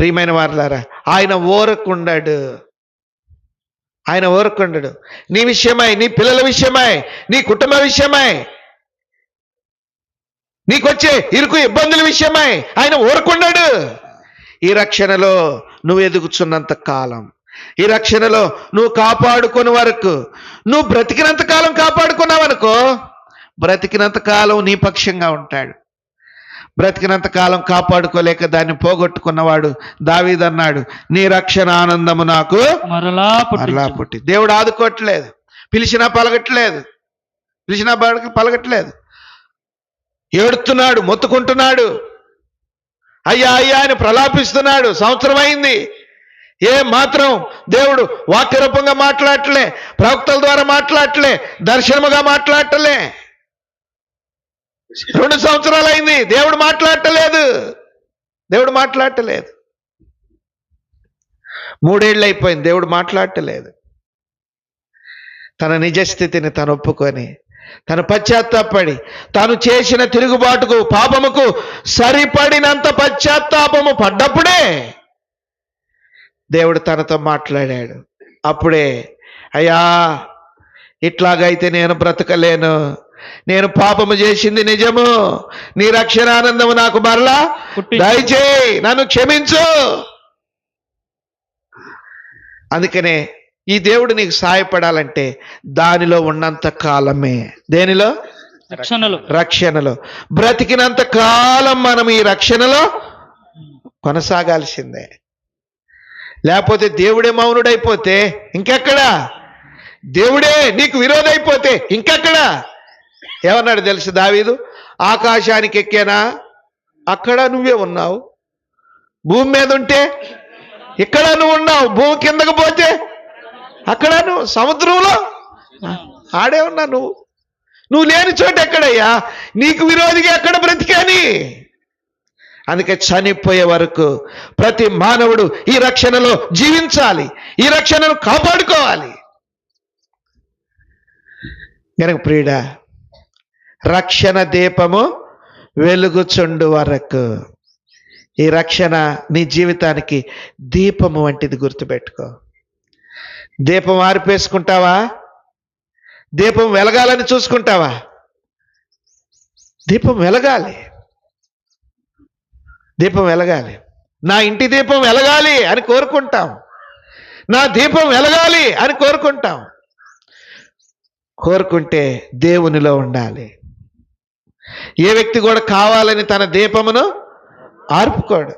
ప్రియమైన వారలారా, ఆయన ఊరకుండడు. ఆయన ఊరకుండడు. నీ విషయమై, నీ పిల్లల విషయమై, నీ కుటుంబ విషయమై, నీకొచ్చే ఇరుకు ఇబ్బందుల విషయమై ఆయన ఊరకుండడు. ఈ రక్షణలో నువ్వు ఎదుగుచున్నంత కాలం, ఈ రక్షణలో నువ్వు కాపాడుకునే వరకు, నువ్వు బ్రతికినంత కాలం కాపాడుకున్నావనుకో, బ్రతికినంత కాలం నీ పక్షంగా ఉంటాడు. బ్రతికినంత కాలం కాపాడుకోలేక దాన్ని పోగొట్టుకున్నవాడు దావీదు అన్నాడు, నీ రక్షణ ఆనందము నాకు మరలా పుట్టి. దేవుడు ఆదుకోవట్లేదు, పిలిచినా పలగట్లేదు, పిలిచినా పలగట్లేదు. ఏడుస్తున్నాడు, మొత్తుకుంటున్నాడు, అయ్యా అయ్యా అని ప్రలాపిస్తున్నాడు. సంవత్సరం అయింది, ఏ మాత్రం దేవుడు వాక్యరూపంగా మాట్లాడట్లే, ప్రవక్తల ద్వారా మాట్లాడట్లే, దర్శనముగా మాట్లాడటలే. 2 సంవత్సరాలు అయింది, దేవుడు మాట్లాడటలేదు, దేవుడు మాట్లాడటలేదు. 3 ఏళ్ళు అయిపోయింది, దేవుడు మాట్లాడటలేదు. తన నిజస్థితిని తను ఒప్పుకొని, తను పశ్చాత్తాపడి, తాను చేసిన తిరుగుబాటుకు పాపముకు సరిపడినంత పశ్చాత్తాపము పడ్డప్పుడే దేవుడు తనతో మాట్లాడాడు. అప్పుడే, అయ్యా ఇట్లాగైతే నేను బ్రతకలేను, నేను పాపము చేసింది నిజము, నీ రక్షణానందము నాకు మరలా దయచేయి, నన్ను క్షమించు. అందుకనే ఈ దేవుడు నీకు సహాయపడాలంటే దానిలో ఉన్నంత కాలమే, దేనిలో? రక్షణలో బ్రతికినంత కాలం మనం ఈ రక్షణలో కొనసాగాల్సిందే. లేకపోతే దేవుడే మౌనుడైపోతే ఇంకెక్కడా? దేవుడే నీకు విరోధైపోతే ఇంకెక్కడా? ఏమన్నాడు తెలుసు దావీదు? ఆకాశానికి ఎక్కానా, అక్కడ నువ్వే ఉన్నావు. భూమి మీద ఉంటే ఇక్కడ నువ్వు ఉన్నావు. భూమి కిందకు పోతే అక్కడ నువ్వు, సముద్రంలో ఆడే ఉన్నా నువ్వు లేని చోట ఎక్కడయ్యా? నీకు విరోధిగా ఎక్కడ బ్రతికాని? అందుకే చనిపోయే వరకు ప్రతి మానవుడు ఈ రక్షణలో జీవించాలి, ఈ రక్షణను కాపాడుకోవాలి. గనుక ప్రియుడా, రక్షణ దీపము వెలుగుచుండు వరకు, ఈ రక్షణ నీ జీవితానికి దీపము వంటిది, గుర్తుపెట్టుకో. దీపం ఆరిపేసుకుంటావా? దీపం వెలగాలని చూసుకుంటావా? దీపం వెలగాలి, దీపం వెలగాలి. నా ఇంటి దీపం వెలగాలి అని కోరుకుంటాం, నా దీపం వెలగాలి అని కోరుకుంటాం. కోరుకుంటే దేవునిలో ఉండాలి. ఏ వ్యక్తి కూడా కావాలని తన దీపమును ఆర్పుకోడు.